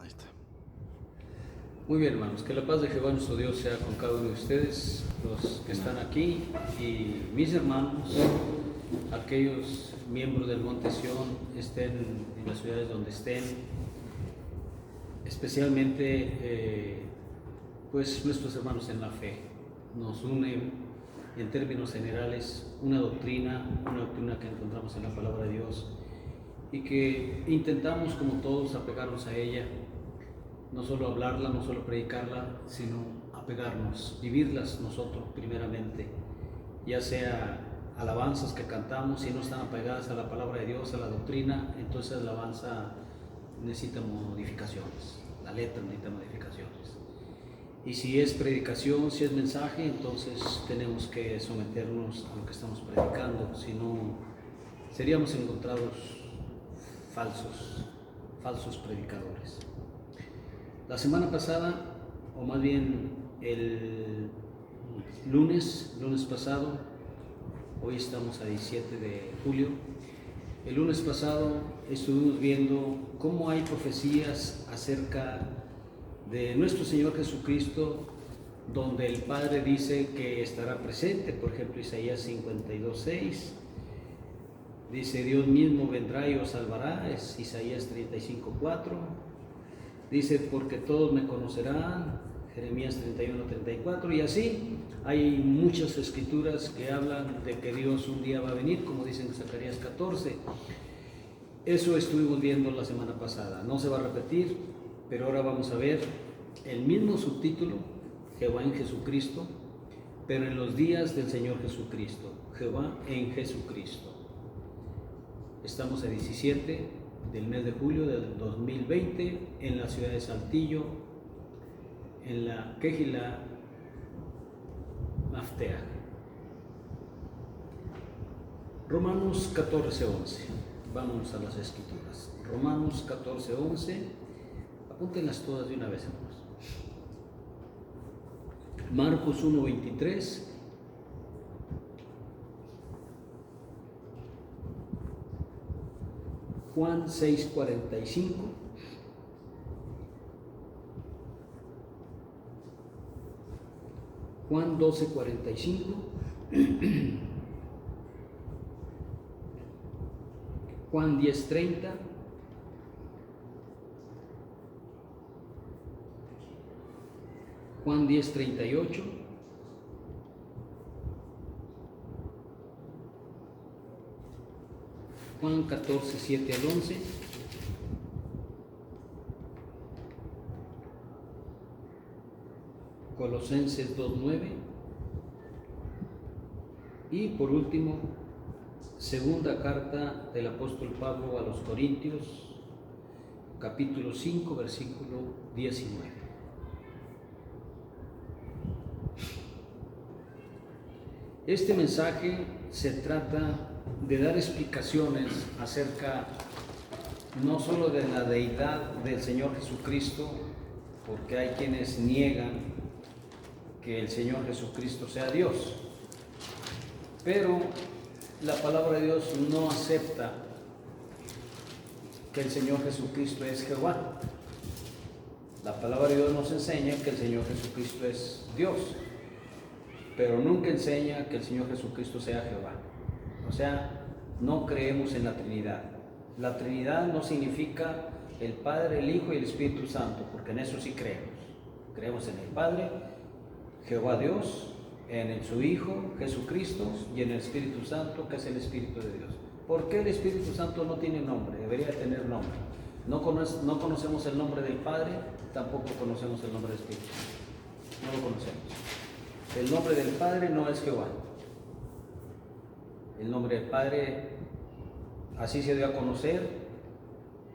Ahí está. Muy bien, hermanos, que la paz de Jehová nuestro Dios sea con cada uno de ustedes, los que están aquí, y mis hermanos, aquellos miembros del Monte Sión, estén en las ciudades donde estén, especialmente pues nuestros hermanos en la fe. Nos une en términos generales una doctrina que encontramos en la palabra de Dios y que intentamos como todos apegarnos a ella. No solo hablarla, no solo predicarla, sino apegarnos, vivirlas nosotros primeramente, ya sea alabanzas que cantamos, si no están apegadas a la palabra de Dios, a la doctrina, entonces la alabanza necesita modificaciones, la letra necesita modificaciones. Y si es predicación, si es mensaje, entonces tenemos que someternos a lo que estamos predicando, si no seríamos encontrados falsos predicadores. La semana pasada, o más bien el lunes pasado, hoy estamos a 17 de julio, el lunes pasado estuvimos viendo cómo hay profecías acerca de nuestro Señor Jesucristo, donde el Padre dice que estará presente. Por ejemplo, Isaías 52:6, dice: Dios mismo vendrá y os salvará, es Isaías 35:4. Dice: porque todos me conocerán, Jeremías 31:34, y así hay muchas escrituras que hablan de que Dios un día va a venir, como dicen en Zacarías 14. Eso estuvimos viendo la semana pasada, no se va a repetir, pero ahora vamos a ver el mismo subtítulo, Jehová en Jesucristo, pero en los días del Señor Jesucristo, Jehová en Jesucristo. Estamos a 17 del mes de julio del 2020 en la ciudad de Saltillo, en la Quejila Maftea. Romanos 14:11. Vamos a las escrituras. Romanos 14:11. Apúntenlas todas de una vez, hermanos. Marcos 1:23. Juan 6:45, Juan 12:45, Juan 10:30, Juan 10:38, Juan 14:7 al 11, Colosenses 2:9 y por último, segunda carta del apóstol Pablo a los Corintios, capítulo 5, versículo 19. Este mensaje se trata de dar explicaciones acerca no solo de la deidad del Señor Jesucristo, porque hay quienes niegan que el Señor Jesucristo sea Dios, pero la palabra de Dios no acepta que el Señor Jesucristo es Jehová. La palabra de Dios nos enseña que el Señor Jesucristo es Dios, pero nunca enseña que el Señor Jesucristo sea Jehová. O sea, no creemos en la Trinidad. La Trinidad no significa el Padre, el Hijo y el Espíritu Santo, porque en eso sí creemos. Creemos en el Padre, Jehová Dios, en su Hijo, Jesucristo, y en el Espíritu Santo, que es el Espíritu de Dios. ¿Por qué el Espíritu Santo no tiene nombre? Debería tener nombre. No conocemos el nombre del Padre, tampoco conocemos el nombre del Espíritu. No lo conocemos. El nombre del Padre no es Jehová. El nombre del Padre así se dio a conocer.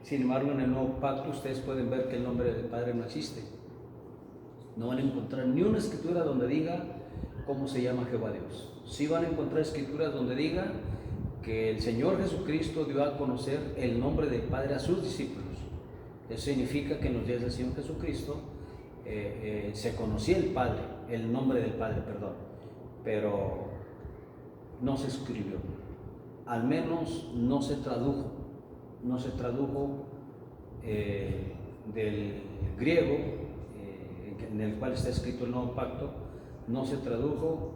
Sin embargo, en el Nuevo Pacto ustedes pueden ver que el nombre del Padre no existe. No van a encontrar ni una escritura donde diga cómo se llama Jehová Dios. Sí van a encontrar escrituras donde diga que el Señor Jesucristo dio a conocer el nombre del Padre a sus discípulos. Eso significa que en los días del Señor Jesucristo se conocía el nombre del Padre, pero no se escribió, al menos no se tradujo del griego, en el cual está escrito el Nuevo Pacto, no se tradujo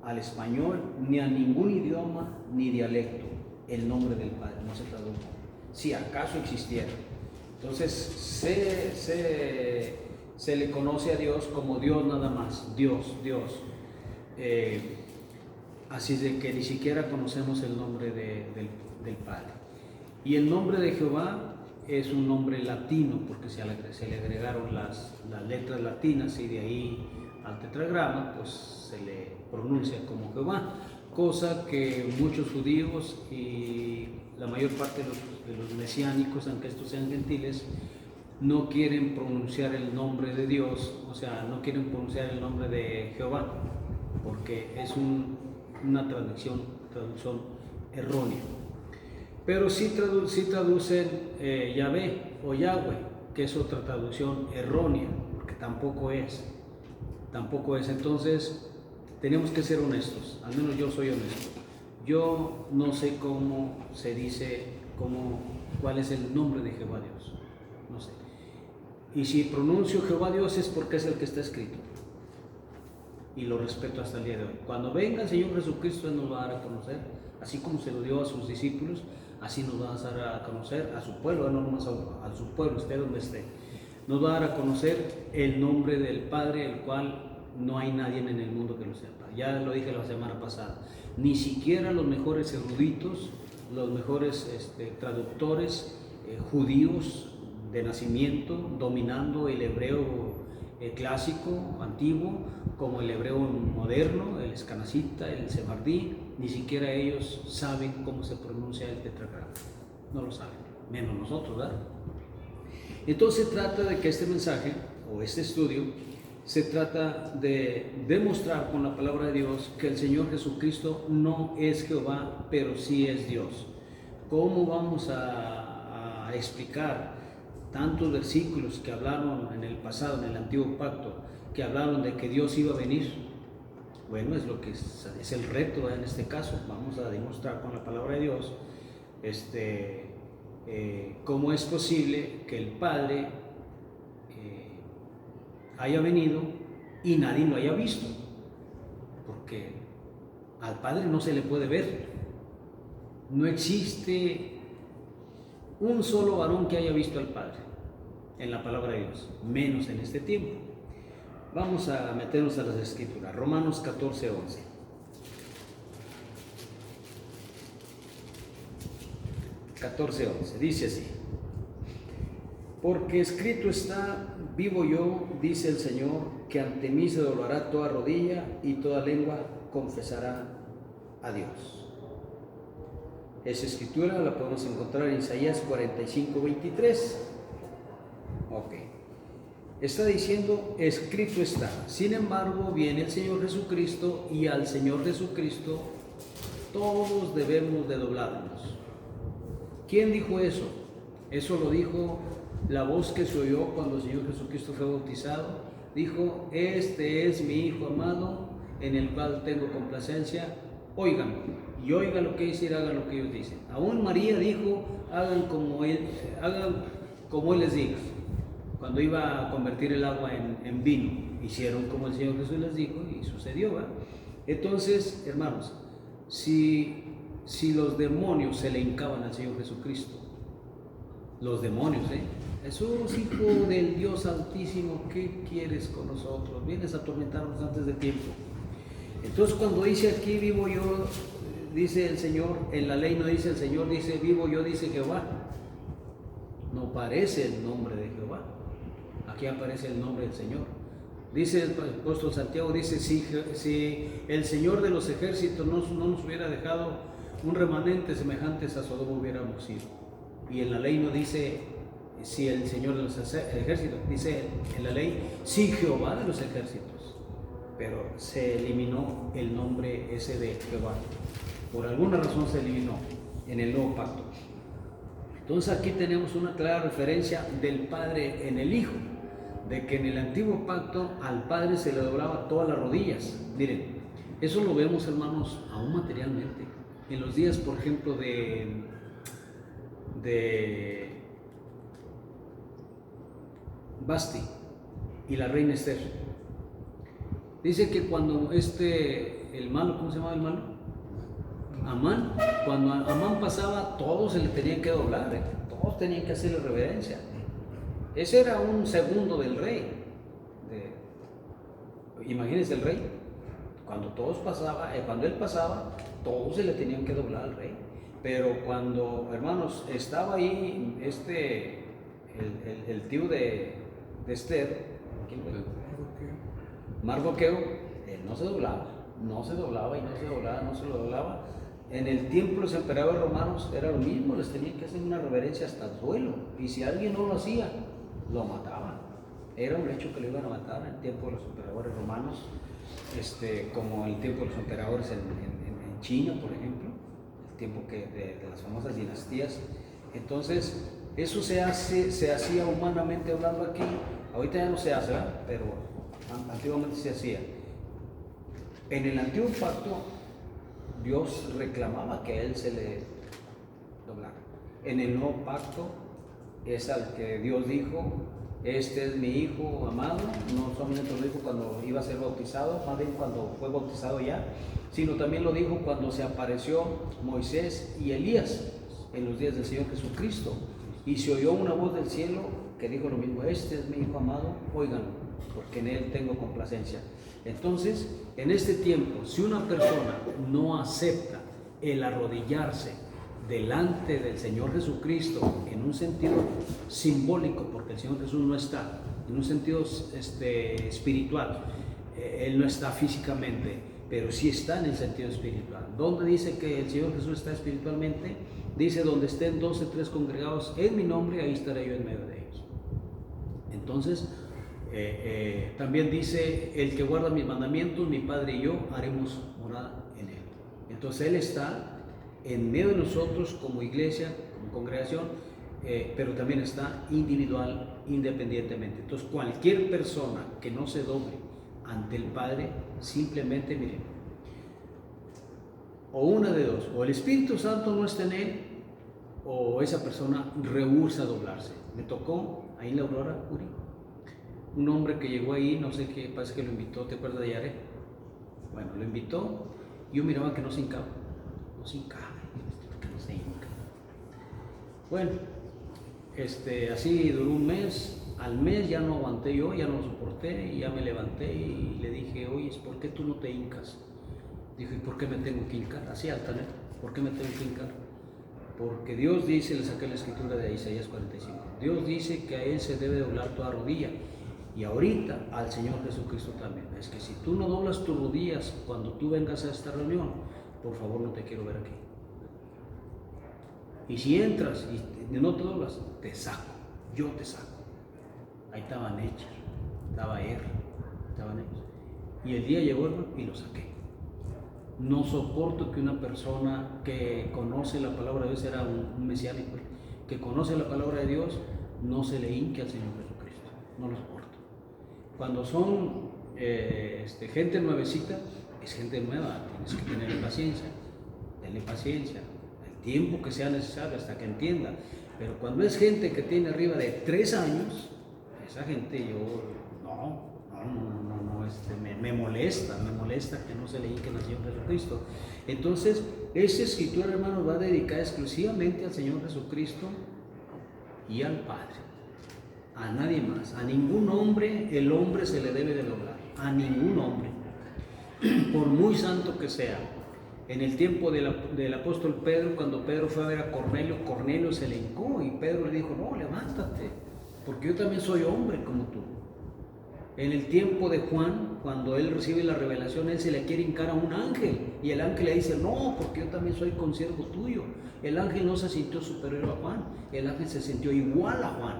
al español ni a ningún idioma ni dialecto. El nombre del Padre no se tradujo, si acaso existiera. Entonces se le conoce a Dios como Dios nada más, Dios. Así de que ni siquiera conocemos el nombre del Padre. Y el nombre de Jehová es un nombre latino, porque se le agregaron las letras latinas, y de ahí al tetragrama pues se le pronuncia como Jehová, cosa que muchos judíos y la mayor parte de los mesiánicos, aunque estos sean gentiles, no quieren pronunciar el nombre de Dios, o sea, no quieren pronunciar el nombre de Jehová, porque es una traducción errónea. Pero sí traducen Yahvé o Yahweh, que es otra traducción errónea, porque tampoco es. Entonces, tenemos que ser honestos, al menos yo soy honesto. Yo no sé cómo se dice, cuál es el nombre de Jehová Dios, no sé. Y si pronuncio Jehová Dios es porque es el que está escrito, y lo respeto hasta el día de hoy. Cuando venga el Señor Jesucristo, Él nos va a dar a conocer, así como se lo dio a sus discípulos, así nos va a dar a conocer a su pueblo, no nomás a su pueblo, esté donde esté. Nos va a dar a conocer el nombre del Padre, el cual no hay nadie en el mundo que lo sepa. Ya lo dije la semana pasada, ni siquiera los mejores eruditos, los mejores traductores judíos de nacimiento, dominando el hebreo clásico, antiguo, como el hebreo moderno, el escanacita, el sefardí, ni siquiera ellos saben cómo se pronuncia el tetragrama. No lo saben, menos nosotros, ¿verdad? Entonces se trata de que este mensaje o este estudio se trata de demostrar con la palabra de Dios que el Señor Jesucristo no es Jehová, pero sí es Dios. ¿Cómo vamos a explicar tantos versículos que hablaron en el pasado, en el antiguo pacto, que hablaron de que Dios iba a venir? Bueno, es lo que es el reto en este caso. Vamos a demostrar con la palabra de Dios cómo es posible que el Padre haya venido y nadie lo haya visto, porque al Padre no se le puede ver. No existe un solo varón que haya visto al Padre en la palabra de Dios, menos en este tiempo. Vamos a meternos a las Escrituras. Romanos 14:11. 14:11 dice así: porque escrito está, vivo yo, dice el Señor, que ante mí se doblará toda rodilla y toda lengua confesará a Dios. Esa escritura la podemos encontrar en Isaías 45:23. Ok. Está diciendo, escrito está. Sin embargo, viene el Señor Jesucristo, y al Señor Jesucristo todos debemos de doblarnos. ¿Quién dijo eso? Eso lo dijo la voz que se oyó cuando el Señor Jesucristo fue bautizado. Dijo, este es mi Hijo amado, en el cual tengo complacencia, óiganlo. Y oigan lo que dice, hagan lo que ellos dicen. Aún María dijo, hagan como Él les diga. Cuando iba a convertir el agua en vino, hicieron como el Señor Jesús les dijo, y sucedió, ¿verdad? Entonces, hermanos, si los demonios se le hincaban al Señor Jesucristo, los demonios, Jesús, Hijo del Dios Altísimo, ¿qué quieres con nosotros? Vienes a atormentarnos antes de tiempo. Entonces, cuando dice aquí, vivo yo, dice el Señor, en la ley no dice el Señor, dice vivo yo, dice Jehová. No aparece el nombre de Jehová. Aquí aparece el nombre del Señor. Dice el apóstol Santiago, dice, si el Señor de los ejércitos no nos hubiera dejado un remanente semejantes a Sodoma, hubiéramos sido. Y en la ley no dice si el Señor de los ejércitos, dice en la ley si Jehová de los ejércitos, pero se eliminó el nombre ese de Jehová. Por alguna razón se eliminó en el nuevo pacto. Entonces aquí tenemos una clara referencia del Padre en el Hijo, de que en el antiguo pacto al Padre se le doblaba todas las rodillas. Miren, eso lo vemos, hermanos, aún materialmente. En los días, por ejemplo, de Basti y la reina Esther. Dice que cuando el malo, ¿cómo se llama el malo? Amán, cuando Amán pasaba, todos se le tenían que doblar, todos tenían que hacerle reverencia. Ese era un segundo del rey. Imagínense el rey, cuando él pasaba, todos se le tenían que doblar al rey. Pero cuando, hermanos, estaba ahí el tío de Esther, ¿quién fue? Mardoqueo, él no se doblaba y no se doblaba. En el tiempo de los emperadores romanos era lo mismo, les tenían que hacer una reverencia hasta el suelo, y si alguien no lo hacía, lo mataban. Era un hecho que lo iban a matar en el tiempo de los emperadores romanos, como en el tiempo de los emperadores en China, por ejemplo, el tiempo de las famosas dinastías. Entonces, eso se hacía humanamente hablando aquí. Ahorita ya no se hace, ¿verdad? Pero antiguamente se hacía. En el antiguo pacto, Dios reclamaba que a él se le doblara. En el nuevo pacto es al que Dios dijo: este es mi hijo amado. No solamente lo dijo cuando iba a ser bautizado, más bien cuando fue bautizado ya, sino también lo dijo cuando se apareció Moisés y Elías en los días del Señor Jesucristo, y se oyó una voz del cielo que dijo lo mismo: este es mi hijo amado, óiganlo, porque en él tengo complacencia. Entonces, en este tiempo, si una persona no acepta el arrodillarse delante del Señor Jesucristo en un sentido simbólico, porque el Señor Jesús no está, en un sentido espiritual, Él no está físicamente, pero sí está en el sentido espiritual. ¿Dónde dice que el Señor Jesús está espiritualmente? Dice: donde estén 2 o 3 congregados en mi nombre, ahí estaré yo en medio de ellos. Entonces, también dice: el que guarda mis mandamientos, mi Padre y yo haremos morada en él. Entonces Él está en medio de nosotros como iglesia, como congregación, pero también está individual, independientemente. Entonces, cualquier persona que no se doble ante el Padre, simplemente, miren, o una de dos: o el Espíritu Santo no está en él, o esa persona rehúsa doblarse. Me tocó ahí en la Aurora, Uri, un hombre que llegó ahí, no sé qué, parece que lo invitó, ¿te acuerdas de Yare? Bueno, lo invitó, yo miraba que no se hincaba, porque no se hinca. Bueno, así duró un mes. Al mes ya no aguanté yo, ya no lo soporté, y ya me levanté y le dije: oye, ¿por qué tú no te hincas? Dijo: ¿y por qué me tengo que hincar? Así alta, ¿no? ¿Por qué me tengo que hincar? Porque Dios dice, le saqué la escritura de Isaías 45, Dios dice que a Él se debe doblar toda rodilla, y ahorita al Señor Jesucristo también. Es que si tú no doblas tus rodillas cuando tú vengas a esta reunión, por favor, no te quiero ver aquí. Y si entras y no te doblas, te saco, yo te saco. Ahí estaba Necher, estaba estaban ellos. Y el día llegó, hermano, y lo saqué. No soporto que una persona que conoce la palabra de Dios, era un mesiánico, que conoce la palabra de Dios, no se le hinque al Señor Jesucristo. No lo soporto. Cuando son gente nuevecita, es gente nueva, tienes que tener paciencia, denle paciencia, el tiempo que sea necesario hasta que entienda. Pero cuando es gente que tiene arriba de 3 años, esa gente me molesta que no se le hinquen al Señor Jesucristo. Entonces, esa escritura, hermano, va dedicada exclusivamente al Señor Jesucristo y al Padre, a nadie más, a ningún hombre. El hombre se le debe de doblar, a ningún hombre, por muy santo que sea. En el tiempo del apóstol Pedro, cuando Pedro fue a ver a Cornelio, Cornelio se le hincó y Pedro le dijo: no, levántate, porque yo también soy hombre como tú. En el tiempo de Juan, cuando él recibe la revelación, él se le quiere hincar a un ángel, y el ángel le dice: no, porque yo también soy consiervo tuyo. El ángel no se sintió superior a Juan, el ángel se sintió igual a Juan.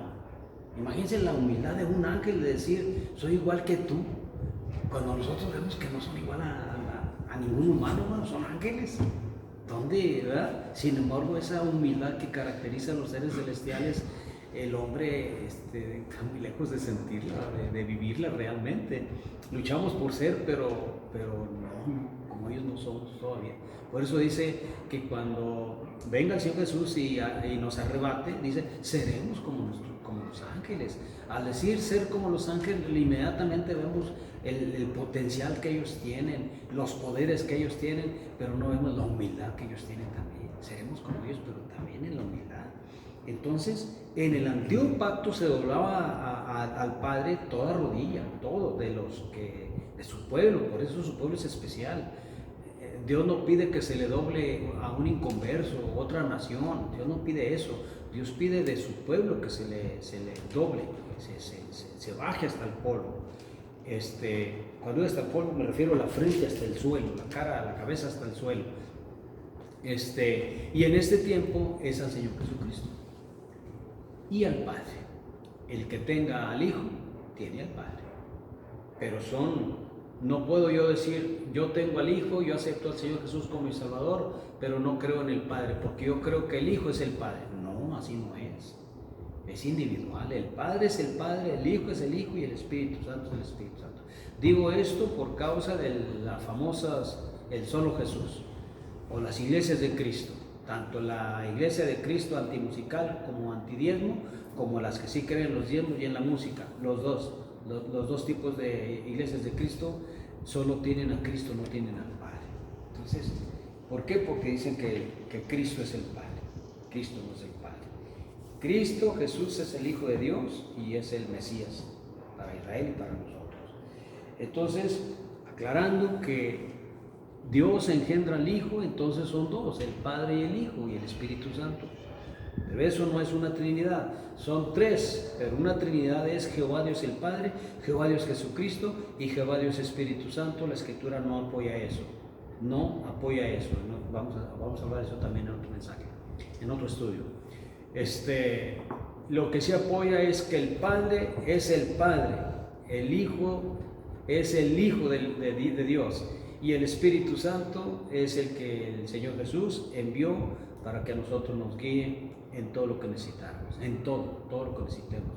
Imagínense la humildad de un ángel de decir: soy igual que tú, cuando nosotros vemos que no son igual a ningún humano, no son ángeles. ¿Dónde, verdad? Sin embargo, esa humildad que caracteriza a los seres celestiales, el hombre está muy lejos de sentirla, de vivirla realmente. Luchamos por ser, pero no, como ellos no somos todavía. Por eso dice que cuando venga el Señor Jesús y nos arrebate, dice: seremos como los ángeles. Al decir ser como los ángeles, inmediatamente vemos el potencial que ellos tienen, los poderes que ellos tienen, pero no vemos la humildad que ellos tienen también. Seremos como Dios, pero también en la humildad. Entonces, en el antiguo pacto se doblaba al Padre toda rodilla, todo, de su pueblo, por eso su pueblo es especial. Dios no pide que se le doble a un inconverso, otra nación. Dios no pide eso. Dios pide de su pueblo que se le doble, se baje hasta el polvo. Cuando digo hasta el polvo me refiero a la frente hasta el suelo, la cara, la cabeza hasta el suelo. Y en este tiempo es al Señor Jesucristo y al Padre. El que tenga al Hijo tiene al Padre. Pero no puedo yo decir, yo tengo al Hijo, yo acepto al Señor Jesús como mi Salvador, pero no creo en el Padre, porque yo creo que el Hijo es el Padre. No, así no es. Es individual. El Padre es el Padre, el Hijo es el Hijo y el Espíritu Santo es el Espíritu Santo. Digo esto por causa de las famosas, el solo Jesús, o las iglesias de Cristo. Tanto la iglesia de Cristo antimusical como antidiezmo, como las que sí creen en los diezmos y en la música. Los dos tipos de iglesias de Cristo solo tienen a Cristo, no tienen al Padre. Entonces, ¿por qué? Porque dicen que Cristo es el Padre. Cristo no es el Padre. Cristo Jesús es el Hijo de Dios y es el Mesías para Israel y para nosotros. Entonces, aclarando que Dios engendra al Hijo, entonces son dos, el Padre y el Hijo y el Espíritu Santo. Pero eso no es una Trinidad, son tres, pero una Trinidad es Jehová Dios el Padre, Jehová Dios Jesucristo y Jehová Dios Espíritu Santo. La Escritura no apoya eso, no apoya eso. No, vamos a hablar de eso también en otro mensaje, en otro estudio. Lo que sí apoya es que el Padre es el Padre, el Hijo es el Hijo de Dios y el Espíritu Santo es el que el Señor Jesús envió para que a nosotros nos guíe en todo lo que necesitamos, en todo lo que necesitemos.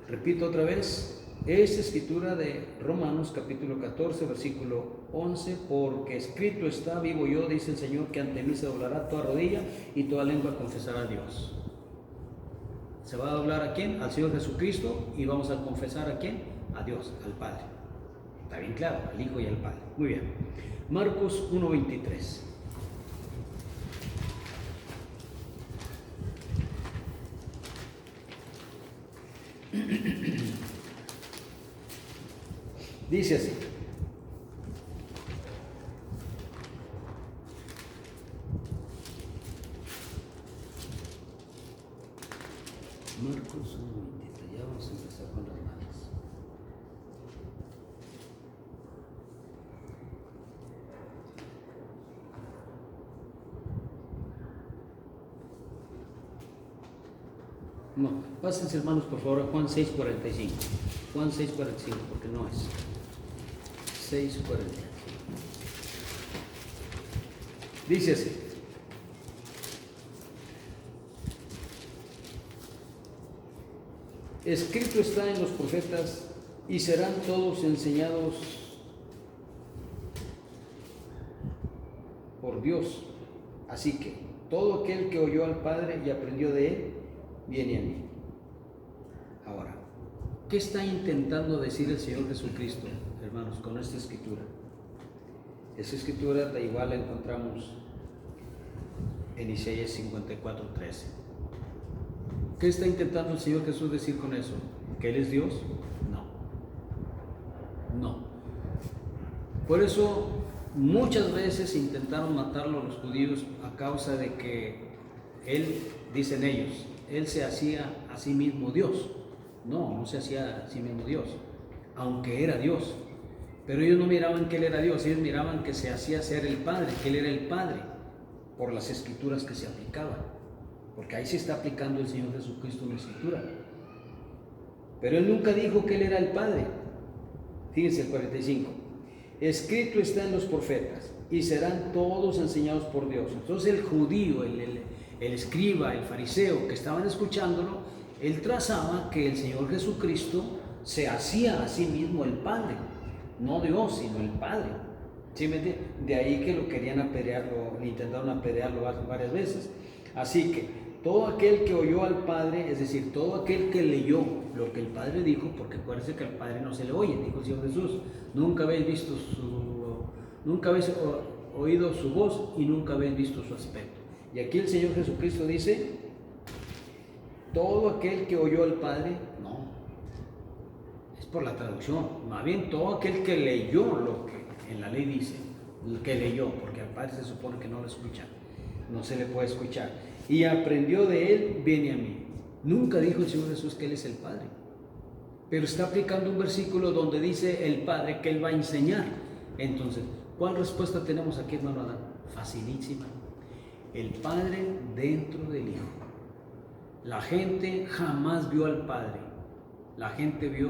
Repito otra vez, es escritura de Romanos capítulo 14, versículo 11, porque escrito está, vivo yo, dice el Señor, que ante mí se doblará toda rodilla y toda lengua confesará a Dios. ¿Se va a doblar a quién? Al Señor Jesucristo, y vamos a confesar a quién? A Dios, al Padre. Está bien claro, al Hijo y al Padre. Muy bien. Marcos 1:23. Dice así: Marcos 1:23, ya vamos a empezar con las manos. No, pásense hermanos por favor a Juan 6:45. Juan 6:45, porque no es 6:45. Dice así: escrito está en los profetas y serán todos enseñados por Dios. Así que todo aquel que oyó al Padre y aprendió de él, viene a mí. Ahora, ¿qué está intentando decir el Señor Jesucristo, hermanos, con esta escritura? Esa escritura da igual la encontramos en Isaías 54:13. ¿Qué está intentando el Señor Jesús decir con eso? ¿Que Él es Dios? No. Por eso muchas veces intentaron matarlo a los judíos a causa de que Él, dicen ellos, Él se hacía a sí mismo Dios. No se hacía a sí mismo Dios, aunque era Dios. Pero ellos no miraban que Él era Dios, ellos miraban que se hacía ser el Padre, que Él era el Padre, por las escrituras que se aplicaban. Porque ahí se está aplicando el Señor Jesucristo una escritura. Pero Él nunca dijo que Él era el Padre. Fíjense el 45. Escrito está en los profetas, y serán todos enseñados por Dios. Entonces el judío, el escriba, el fariseo que estaban escuchándolo, él trazaba que el Señor Jesucristo se hacía a sí mismo el Padre, no Dios, sino el Padre. ¿Sí me entiende? De ahí que lo querían apedrearlo, intentaron apedrearlo varias veces. Así que todo aquel que oyó al Padre, es decir, todo aquel que leyó lo que el Padre dijo, porque acuérdense que al Padre no se le oye, dijo el Señor Jesús, nunca habéis visto nunca habéis oído su voz y nunca habéis visto su aspecto. Y aquí el Señor Jesucristo dice, todo aquel que oyó al Padre, no, es por la traducción, más bien todo aquel que leyó lo que en la ley dice, el que leyó, porque al Padre se supone que no lo escucha, no se le puede escuchar, y aprendió de él, viene a mí. Nunca dijo el Señor Jesús que Él es el Padre, pero está aplicando un versículo donde dice el Padre que Él va a enseñar. Entonces, ¿cuál respuesta tenemos aquí, hermano Adán? Facilísima. El Padre dentro del Hijo. La gente jamás vio al Padre. La gente vio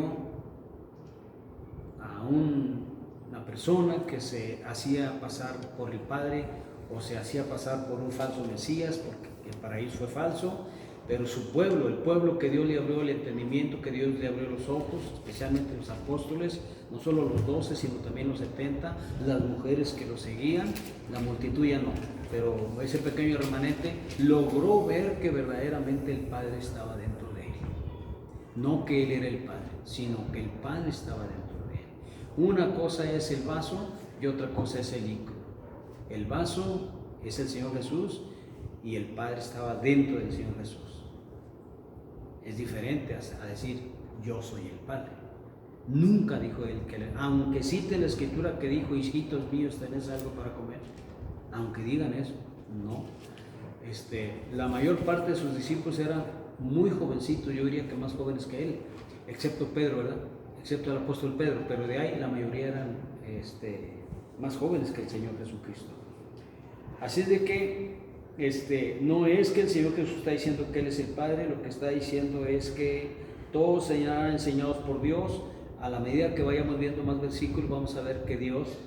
a una persona que se hacía pasar por el Padre o se hacía pasar por un falso Mesías, porque para ellos fue falso. Pero su pueblo, el pueblo que Dios le abrió el entendimiento, que Dios le abrió los ojos, especialmente los apóstoles, no solo los 12, sino también los 70, las mujeres que lo seguían, la multitud ya no, pero ese pequeño remanente logró ver que verdaderamente el Padre estaba dentro de él. No que él era el Padre, sino que el Padre estaba dentro de él. Una cosa es el vaso y otra cosa es el líquido. El vaso es el Señor Jesús y el Padre estaba dentro del Señor Jesús. Es diferente a decir, yo soy el Padre. Nunca dijo él, aunque cite la escritura que dijo, hijitos míos, ¿tenés algo para comer? Aunque digan eso, no. La mayor parte de sus discípulos eran muy jovencitos, yo diría que más jóvenes que él, excepto Pedro, ¿verdad? Excepto el apóstol Pedro, pero de ahí la mayoría eran más jóvenes que el Señor Jesucristo. Así es de que no es que el Señor Jesús está diciendo que Él es el Padre, lo que está diciendo es que todos serán enseñados por Dios. A la medida que vayamos viendo más versículos, vamos a ver que Dios,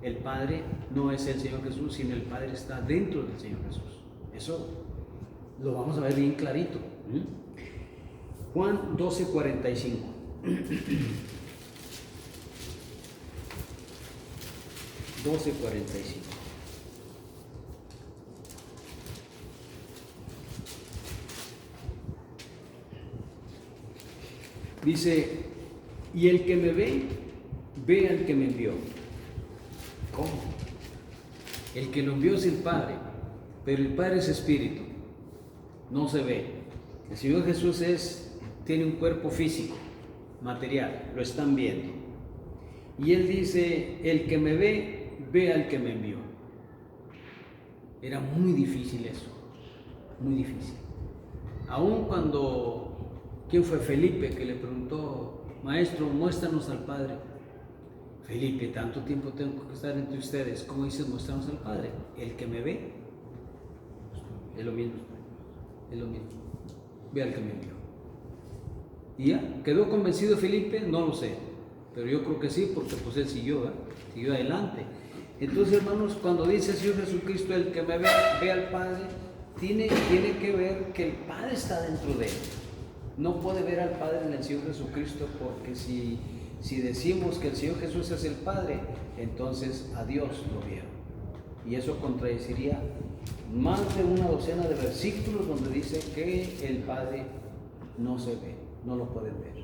el Padre, no es el Señor Jesús, sino el Padre está dentro del Señor Jesús. Eso lo vamos a ver bien clarito. Juan 12:45. Dice, y el que me ve, ve al que me envió. ¿Cómo? El que lo envió es el Padre, pero el Padre es espíritu, no se ve. El Señor Jesús tiene un cuerpo físico, material, lo están viendo. Y Él dice, el que me ve, ve al que me envió. Era muy difícil eso, muy difícil. Aún cuando... ¿Quién fue? Felipe, que le preguntó, maestro, muéstranos al Padre. Felipe, tanto tiempo tengo que estar entre ustedes, ¿cómo dices muéstranos al Padre? El que me ve, es lo mismo, ve al que me envió. ¿Y ya? ¿Quedó convencido Felipe? No lo sé, pero yo creo que sí, porque pues él siguió adelante. Entonces, hermanos, cuando dice el Señor Jesucristo, el que me ve, ve al Padre, tiene que ver que el Padre está dentro de él. No puede ver al Padre en el Señor Jesucristo, porque si decimos que el Señor Jesús es el Padre, entonces a Dios lo vieron. Y eso contradeciría más de una docena de versículos donde dice que el Padre no se ve, no lo pueden ver.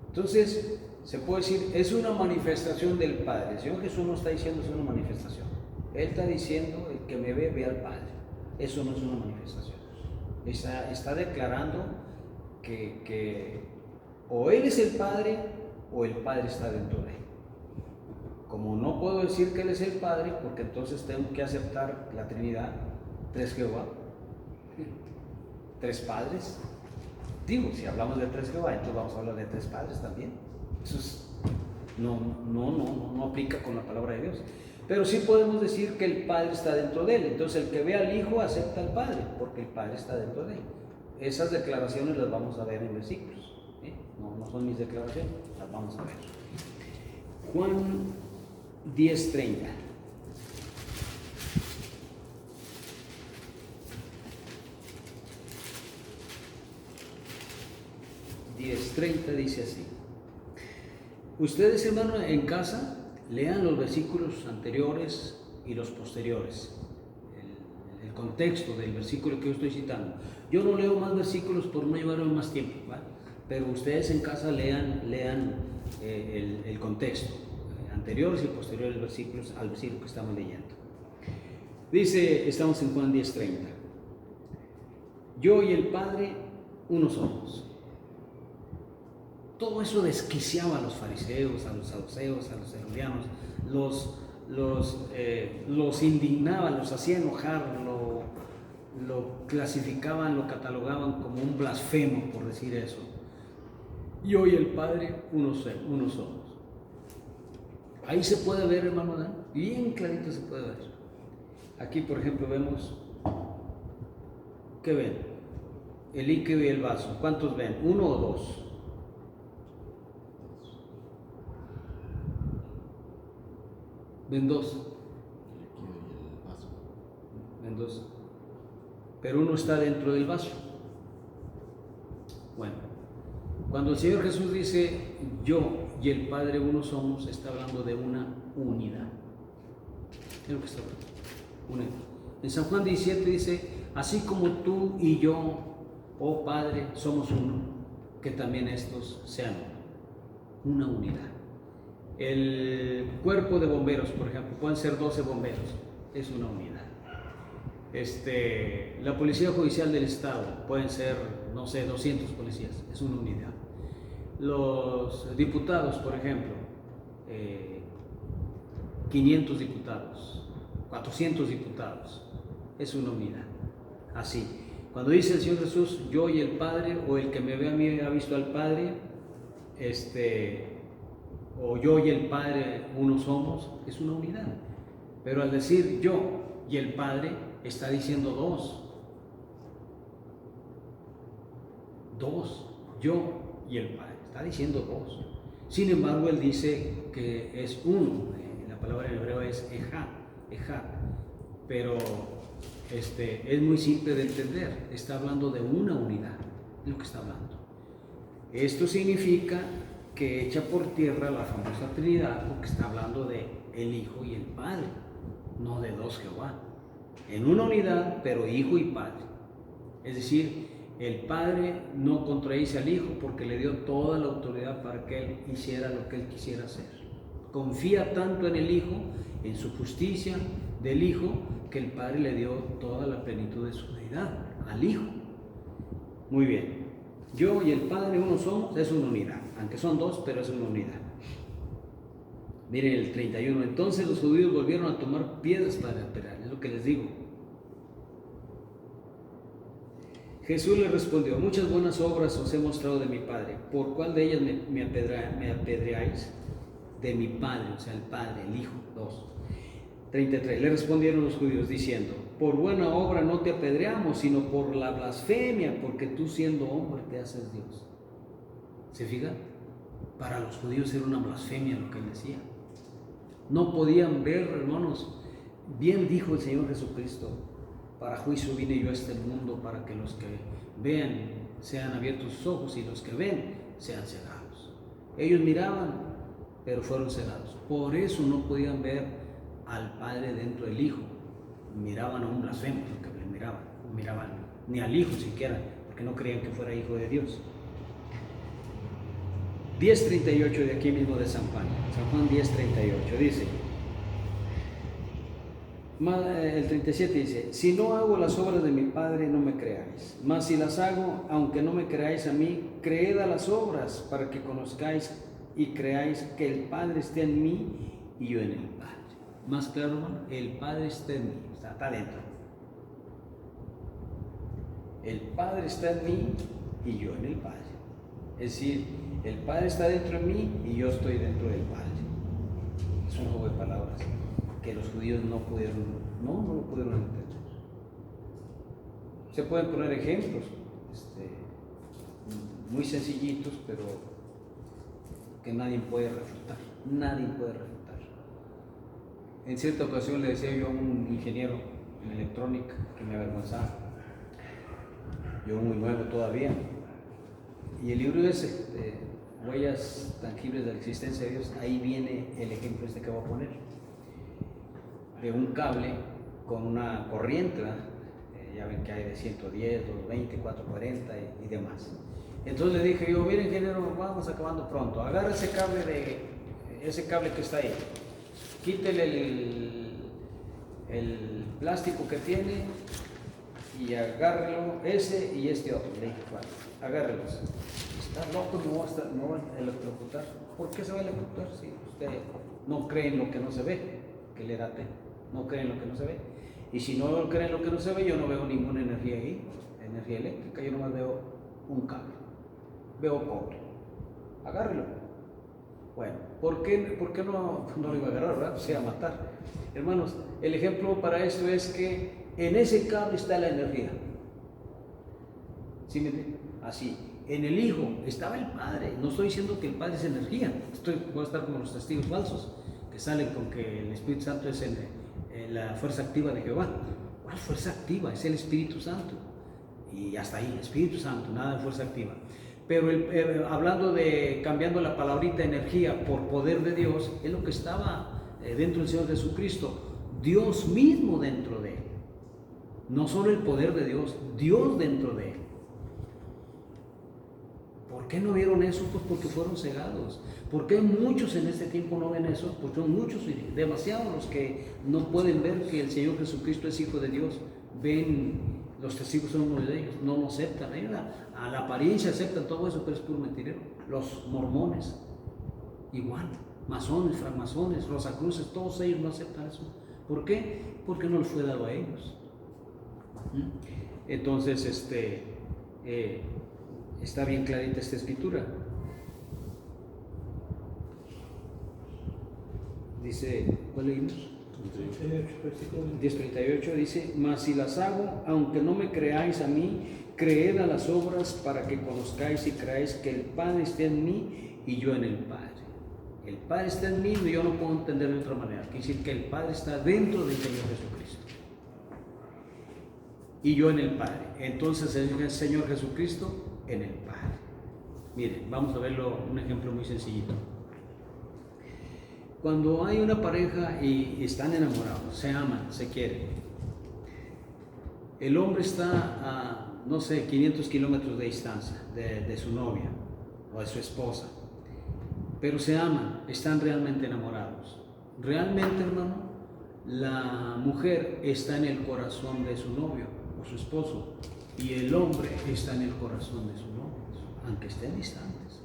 Entonces, se puede decir, es una manifestación del Padre. El Señor Jesús no está diciendo es una manifestación. Él está diciendo, el que me ve, ve al Padre. Eso no es una manifestación. Está declarando que o Él es el Padre o el Padre está dentro de Él. Como no puedo decir que Él es el Padre, porque entonces tengo que aceptar la Trinidad, tres Jehová, tres padres. Digo, si hablamos de tres Jehová, entonces vamos a hablar de tres padres también. Eso no aplica con la palabra de Dios. Pero sí podemos decir que el Padre está dentro de Él. Entonces el que ve al Hijo acepta al Padre, porque el Padre está dentro de Él. Esas declaraciones las vamos a ver en versículos. No son mis declaraciones, las vamos a ver. Juan 10:30. 10:30 dice así. Ustedes, hermanos, en casa lean los versículos anteriores y los posteriores. El contexto del versículo que yo estoy citando. Yo no leo más versículos por no llevarme más tiempo, ¿vale? Pero ustedes en casa lean el contexto, anteriores y posteriores versículos al versículo que estamos leyendo. Dice, estamos en Juan 10:30. Yo y el Padre, uno somos. Todo eso desquiciaba a los fariseos, a los saduceos, a los herodianos, los indignaba, los hacía enojar, lo clasificaban, lo catalogaban como un blasfemo, por decir eso. Yo y el Padre, uno somos. Ahí se puede ver, hermano Dan, bien clarito se puede ver. Aquí, por ejemplo, vemos, ¿qué ven? El líquido y el vaso. ¿Cuántos ven? ¿Uno o dos? Ven dos. Ven dos. Pero uno está dentro del vaso. Bueno, cuando el Señor Jesús dice yo y el Padre uno somos, está hablando de una unidad. Es lo que está hablando. En San Juan 17 dice, así como tú y yo, oh Padre, somos uno, que también estos sean una unidad. El cuerpo de bomberos, por ejemplo, pueden ser 12 bomberos, es una unidad. La Policía Judicial del Estado, pueden ser, no sé, 200 policías, es una unidad. Los diputados, por ejemplo, 500 diputados, 400 diputados, es una unidad. Así, cuando dice el Señor Jesús, yo y el Padre, o el que me ve a mí ha visto al Padre, o yo y el Padre uno somos, es una unidad. Pero al decir yo y el Padre, está diciendo dos. Dos, yo y el Padre, está diciendo dos. Sin embargo, él dice que es uno. La palabra en hebreo es ejad, pero es muy simple de entender. Está hablando de una unidad, es lo que está hablando. Esto significa que echa por tierra la famosa Trinidad, porque está hablando de el Hijo y el Padre, no de dos Jehová. En una unidad, pero Hijo y Padre. Es decir, el Padre no contradice al Hijo porque le dio toda la autoridad para que Él hiciera lo que Él quisiera hacer. Confía tanto en el Hijo, en su justicia del Hijo, que el Padre le dio toda la plenitud de su deidad al Hijo. Muy bien. Yo y el Padre uno somos, es una unidad. Aunque son dos, pero es una unidad. Miren el 31. Entonces los judíos volvieron a tomar piedras para apedrear. Es lo que les digo. Jesús les respondió, muchas buenas obras os he mostrado de mi Padre. ¿Por cuál de ellas me apedreáis? De mi Padre, o sea, el Padre, el Hijo. 2. 33. Le respondieron los judíos diciendo, por buena obra no te apedreamos, sino por la blasfemia, porque tú siendo hombre te haces Dios. ¿Se fijan? Para los judíos era una blasfemia lo que él decía. No podían ver, hermanos. Bien dijo el Señor Jesucristo, para juicio vine yo a este mundo, para que los que vean sean abiertos sus ojos y los que ven sean cegados. Ellos miraban, pero fueron cegados. Por eso no podían ver al Padre dentro del Hijo. Miraban a un blasfemo, lo que le miraban. No miraban ni al Hijo siquiera, porque no creían que fuera Hijo de Dios. 10:38 de aquí mismo de San Juan 10:38 dice, el 37 dice, si no hago las obras de mi Padre no me creáis, mas si las hago, aunque no me creáis a mí, creed a las obras para que conozcáis y creáis que el Padre esté en mí y yo en el Padre. Más claro, hermano, el Padre está en mí, está dentro. El Padre está en mí y yo en el Padre. Es decir, el Padre está dentro de mí y yo estoy dentro del Padre. Es un juego de palabras que los judíos no lo pudieron entender. Se pueden poner ejemplos muy sencillitos, pero que nadie puede refutar. Nadie puede refutar. En cierta ocasión le decía yo a un ingeniero en electrónica que me avergonzaba. Yo muy nuevo todavía. Y el libro es Huellas tangibles de la existencia de Dios. Ahí viene el ejemplo que voy a poner. De un cable con una corriente, ¿verdad? ya ven que hay de 110, 220, 440 y demás. Entonces le dije yo, mire ingeniero, vamos acabando pronto, agarra ese cable que está ahí, quítele el plástico que tiene y agárrelo, ese y este otro. Le dije, bueno, agárrelos. Está loco, no va a electrocutar. ¿Por qué se va a electrocutar si usted no cree en lo que no se ve? Que le date, no cree en lo que no se ve. Y si no cree en lo que no se ve, yo no veo ninguna energía ahí, energía eléctrica, yo nomás veo un cable, veo cobre. Agárrelo. Bueno, ¿por qué no lo iba a agarrar, verdad? Se iba a matar. Hermanos, el ejemplo para eso es que en ese cable está la energía. ¿Sí me entienden? Así. En el Hijo estaba el Padre. No estoy diciendo que el Padre es energía. Voy a estar como los testigos falsos que salen con que el Espíritu Santo es la fuerza activa de Jehová. ¿Cuál fuerza activa? Es el Espíritu Santo. Y hasta ahí, Espíritu Santo, nada de fuerza activa. Pero hablando de cambiando la palabrita energía por poder de Dios, es lo que estaba dentro del Señor Jesucristo. Dios mismo dentro de él. No solo el poder de Dios, Dios dentro de él. ¿Por qué no vieron eso? Pues porque fueron cegados. ¿Por qué muchos en este tiempo no ven eso? Porque son muchos y demasiados los que no pueden ver que el Señor Jesucristo es Hijo de Dios. Ven, los testigos son uno de ellos, no lo aceptan. A la apariencia aceptan todo eso, pero es puro mentirero. Los mormones, igual, masones, francmasones, rosacruces, todos ellos no aceptan eso. ¿Por qué? Porque no les fue dado a ellos. Entonces, está bien clarita esta escritura. Dice, ¿cuál leímos? 10:38 dice, mas si las hago, aunque no me creáis a mí, creed a las obras para que conozcáis y creáis que el Padre esté en mí y yo en el Padre. El Padre está en mí y yo no puedo entender de otra manera. Quiere decir que el Padre está dentro del Señor Jesucristo y yo en el Padre. Entonces el Señor Jesucristo en el Padre. Miren, vamos a verlo, un ejemplo muy sencillito. Cuando hay una pareja y están enamorados, se aman, se quieren, el hombre está a, no sé, 500 kilómetros de distancia de su novia o de su esposa, pero se aman, están realmente enamorados. Realmente, hermano, la mujer está en el corazón de su novio o su esposo y el hombre está en el corazón de su novio, aunque estén distantes.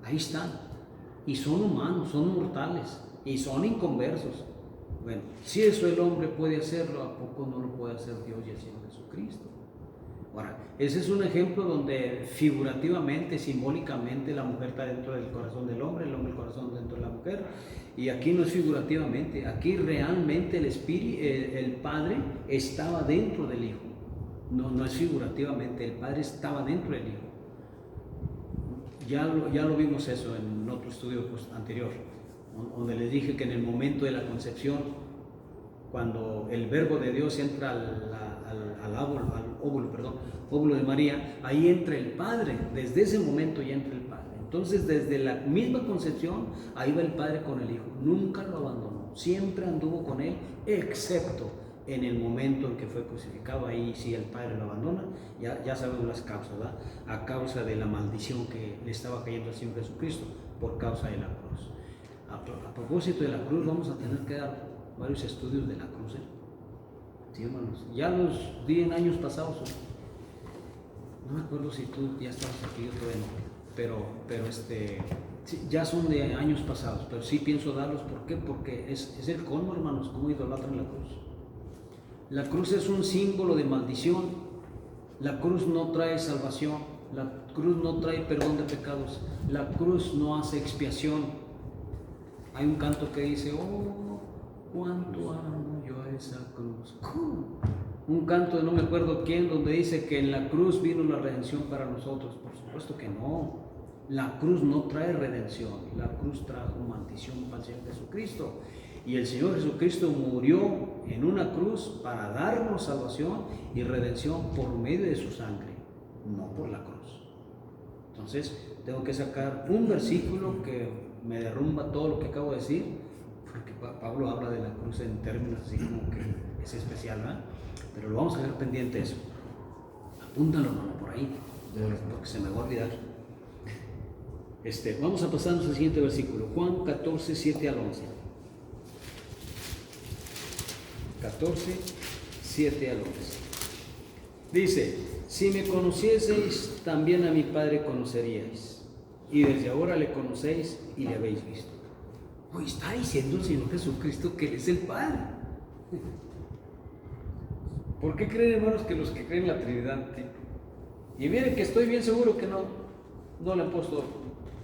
Ahí están. Y son humanos, son mortales y son inconversos. Bueno, si eso el hombre puede hacerlo, ¿a poco no lo puede hacer Dios y el Señor Jesucristo? Ahora, ese es un ejemplo donde figurativamente, simbólicamente, la mujer está dentro del corazón del hombre, el hombre el corazón dentro de la mujer. Y aquí no es figurativamente, aquí realmente el Padre estaba dentro del Hijo. No es figurativamente, el Padre estaba dentro del Hijo. Ya lo vimos eso en otro estudio anterior, donde les dije que en el momento de la concepción, cuando el verbo de Dios entra al óvulo de María, ahí entra el Padre, desde ese momento ya entra el Padre. Entonces desde la misma concepción, ahí va el Padre con el Hijo, nunca lo abandonó, siempre anduvo con él, excepto en el momento en que fue crucificado. Ahí sí el Padre lo abandona, ya sabemos las causas, ¿verdad? A causa de la maldición que le estaba cayendo al Señor Jesucristo por causa de la cruz. A propósito de la cruz, vamos a tener que dar varios estudios de la cruz, ¿eh? Sí, hermanos, ya los di en años pasados, no me acuerdo si tú ya estabas aquí, yo todavía no, pero sí, ya son de años pasados, pero sí pienso darlos. ¿Por qué? Porque es el colmo, hermanos, cómo idolatran la cruz. La cruz es un símbolo de maldición. La cruz no trae salvación. La cruz no trae perdón de pecados. La cruz no hace expiación. Hay un canto que dice, oh, cuánto amo yo a esa cruz. Un canto de no me acuerdo quién, donde dice que en la cruz vino la redención para nosotros. Por supuesto que no. La cruz no trae redención. La cruz trajo maldición para el Señor Jesucristo. Y el Señor Jesucristo murió en una cruz para darnos salvación y redención por medio de su sangre, no por la cruz. Entonces, tengo que sacar un versículo que me derrumba todo lo que acabo de decir, porque Pablo habla de la cruz en términos así como que es especial, ¿verdad? Pero lo vamos a ver pendiente eso. Apúntalo, hermano, por ahí, porque se me va a olvidar. Vamos a pasarnos al siguiente versículo, Juan 14, 7 al 11. 14, 7 al 11. Dice: si me conocieseis, también a mi Padre conoceríais, y desde ahora le conocéis y le habéis visto. Hoy está diciendo el Señor Jesucristo que Él es el Padre. ¿Por qué creen, hermanos, que los que creen en la Trinidad? Y miren que estoy bien seguro que no le han puesto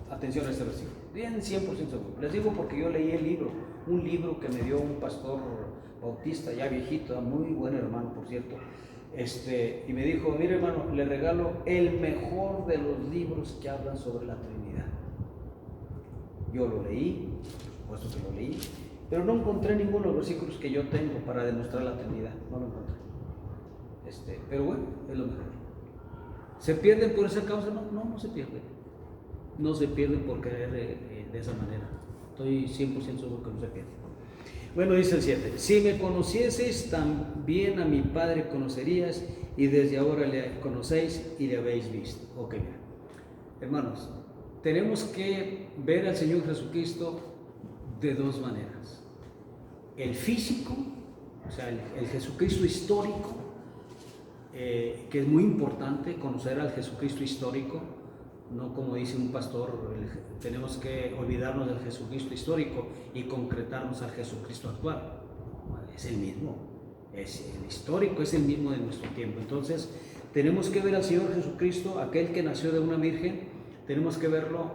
atención a este versículo. Bien, 100% seguro. Les digo porque yo leí el libro, un libro que me dio un pastor bautista, ya viejito, muy buen hermano, por cierto. Y me dijo: mire, hermano, le regalo el mejor de los libros que hablan sobre la Trinidad. Yo lo leí, puesto que lo leí, pero no encontré ninguno de los versículos que yo tengo para demostrar la Trinidad. No lo encontré. Pero bueno, es lo mejor. ¿Se pierden por esa causa? No se pierden. No se pierden por creer de esa manera. Estoy 100% seguro que no se pierden. Bueno, dice el 7: si me conocieseis, también a mi Padre conocerías, y desde ahora le conocéis y le habéis visto. Ok, hermanos, tenemos que ver al Señor Jesucristo de dos maneras: el físico, o sea, el Jesucristo histórico, que es muy importante conocer al Jesucristo histórico. No como dice un pastor, tenemos que olvidarnos del Jesucristo histórico y concretarnos al Jesucristo actual. Es el mismo, el histórico es el mismo de nuestro tiempo. Entonces tenemos que ver al Señor Jesucristo, aquel que nació de una virgen. Tenemos que verlo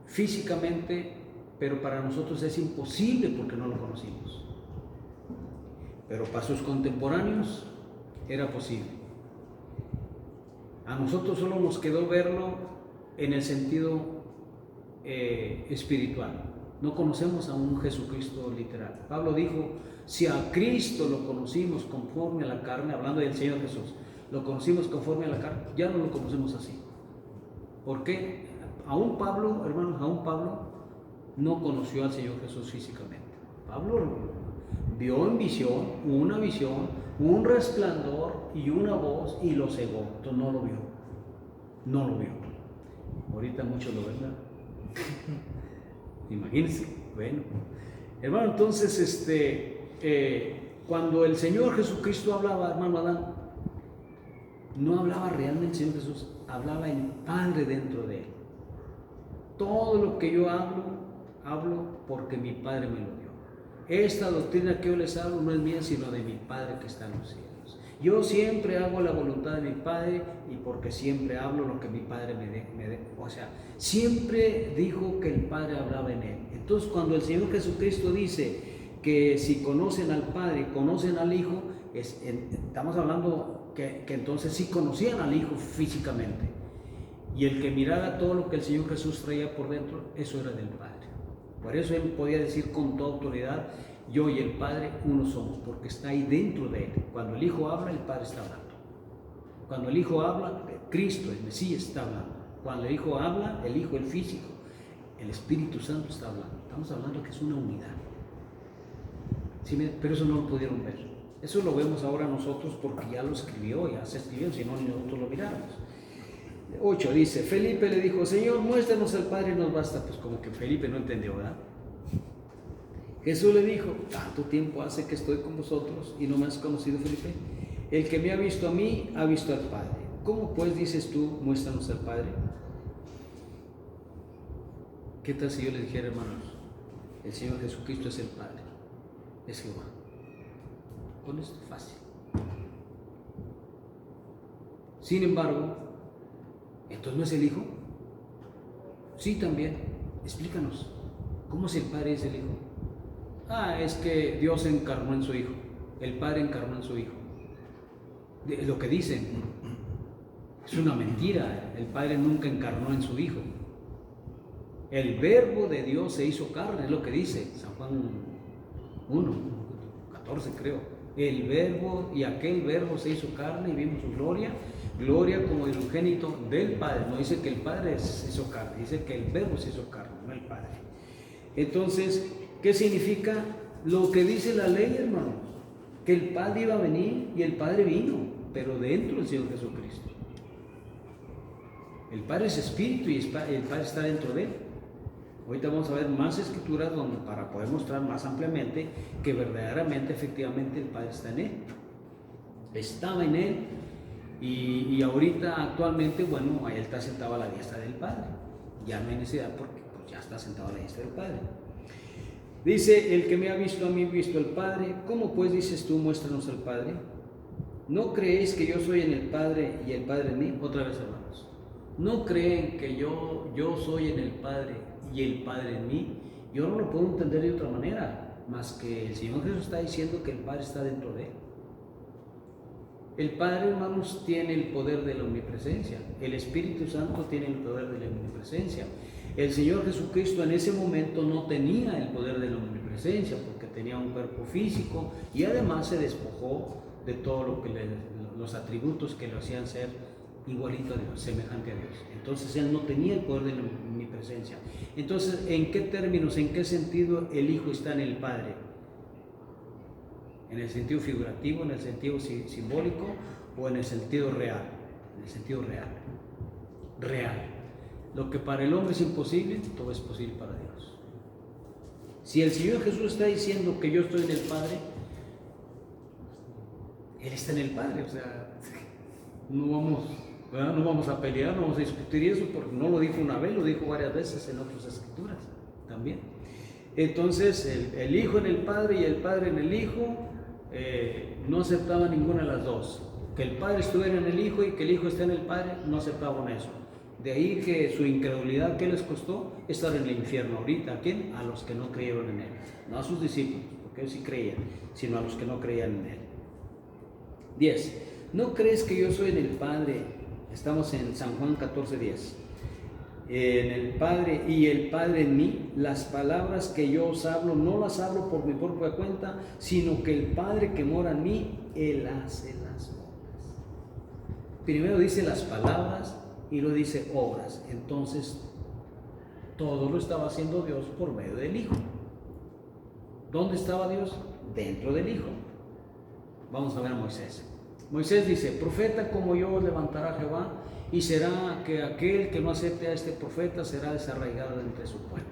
físicamente, pero para nosotros es imposible porque no lo conocimos. Pero para sus contemporáneos era posible. A nosotros solo nos quedó verlo en el sentido espiritual. No conocemos a un Jesucristo literal. Pablo dijo: si a Cristo lo conocimos conforme a la carne, hablando del Señor Jesús, lo conocimos conforme a la carne, ya no lo conocemos así. ¿Por qué? Aún Pablo, hermanos, no conoció al Señor Jesús físicamente. Pablo vio en visión, un resplandor y una voz, y lo cegó. Entonces no lo vio. Ahorita muchos lo ven, ¿verdad? Imagínense. Bueno, hermano, entonces cuando el Señor Jesucristo hablaba, hermano Adán, no hablaba realmente el Señor Jesús, hablaba el Padre dentro de él. Todo lo que yo hablo porque mi Padre me lo dio. Esta doctrina que yo les hablo no es mía, sino de mi Padre que está en los cielos. Yo siempre hago la voluntad de mi Padre, y porque siempre hablo lo que mi Padre me dé. O sea, siempre dijo que el Padre hablaba en él. Entonces, cuando el Señor Jesucristo dice que si conocen al Padre, conocen al Hijo, estamos hablando que entonces sí conocían al Hijo físicamente. Y el que mirara todo lo que el Señor Jesús traía por dentro, eso era del Padre. Por eso Él podía decir con toda autoridad: yo y el Padre uno somos, porque está ahí dentro de Él. Cuando el Hijo habla, el Padre está hablando. Cuando el Hijo habla, Cristo, el Mesías, está hablando. Cuando el Hijo habla, el Hijo, el físico, el Espíritu Santo está hablando. Estamos hablando que es una unidad. ¿Sí? Pero eso no lo pudieron ver. Eso lo vemos ahora nosotros porque ya lo escribió, ya se escribió, si no, ni nosotros lo miráramos. 8 dice: Felipe le dijo: Señor, muéstranos al Padre y nos basta. Pues como que Felipe no entendió, ¿verdad? Jesús le dijo: tanto tiempo hace que estoy con vosotros y no me has conocido, Felipe. El que me ha visto a mí, ha visto al Padre. ¿Cómo pues dices tú: muéstranos al Padre? ¿Qué tal si yo les dijera, hermanos, el Señor Jesucristo es el Padre, es Jehová? Con esto es fácil. Sin embargo, ¿entonces no es el Hijo? Sí, también. Explícanos, ¿cómo es el Padre y es el Hijo? Es que Dios encarnó en su Hijo, el Padre encarnó en su Hijo. Lo que dicen es una mentira. El Padre nunca encarnó en su Hijo. El Verbo de Dios se hizo carne, es lo que dice San Juan 1:14, creo. El Verbo, y aquel Verbo se hizo carne y vimos su gloria como el unigénito del Padre. No dice que el Padre se hizo carne, dice que el Verbo se hizo carne, no el Padre. Entonces, ¿qué significa lo que dice la ley, hermanos? que el Padre iba a venir y el Padre vino, pero dentro del Señor Jesucristo. El Padre es espíritu y el Padre está dentro de él. Ahorita vamos a ver más escrituras para poder mostrar más ampliamente que verdaderamente, efectivamente, el Padre está en él. Estaba en él y ahorita actualmente, bueno, ahí está sentado a la diestra del Padre. Ya no hay necesidad porque pues, ya está sentado a la diestra del Padre. Dice, el que me ha visto a mí, visto al Padre. ¿Cómo pues dices tú, muéstranos al Padre? ¿No creéis que yo soy en el Padre y el Padre en mí? Otra vez, hermanos. ¿No creen que yo soy en el Padre y el Padre en mí? Yo no lo puedo entender de otra manera, más que el Señor Jesús está diciendo que el Padre está dentro de él. El Padre, hermanos, tiene el poder de la omnipresencia. El Espíritu Santo tiene el poder de la omnipresencia. El Señor Jesucristo en ese momento no tenía el poder de la omnipresencia porque tenía un cuerpo físico y además se despojó de todo lo que los atributos que lo hacían ser igualito a Dios, semejante a Dios. Entonces él no tenía el poder de la omnipresencia. Entonces, ¿en qué términos, en qué sentido el Hijo está en el Padre? ¿En el sentido figurativo, en el sentido simbólico o en el sentido real? En el sentido real. Real. Lo que para el hombre es imposible, todo es posible para Dios. Si el Señor Jesús está diciendo que yo estoy en el Padre, Él está en el Padre, o sea, no vamos a pelear, no vamos a discutir eso, porque no lo dijo una vez, lo dijo varias veces en otras escrituras también. Entonces, el Hijo en el Padre y el Padre en el Hijo no aceptaban ninguna de las dos. Que el Padre estuviera en el Hijo y que el Hijo esté en el Padre, no aceptaban eso. De ahí que su incredulidad, ¿qué les costó? Estar en el infierno ahorita. ¿A quién? A los que no creyeron en Él. No a sus discípulos, porque ellos sí creían, sino a los que no creían en Él. 10. ¿No crees que yo soy en el Padre? Estamos en San Juan 14:10. En el Padre y el Padre en mí, las palabras que yo os hablo, no las hablo por mi propia cuenta, sino que el Padre que mora en mí, Él hace las obras. Primero dice las palabras y luego dice obras. Entonces, todo lo estaba haciendo Dios por medio del Hijo. ¿Dónde estaba Dios? Dentro del Hijo. Vamos a ver a Moisés. Moisés dice, profeta como yo levantará Jehová, y será que aquel que no acepte a este profeta será desarraigado entre su pueblo.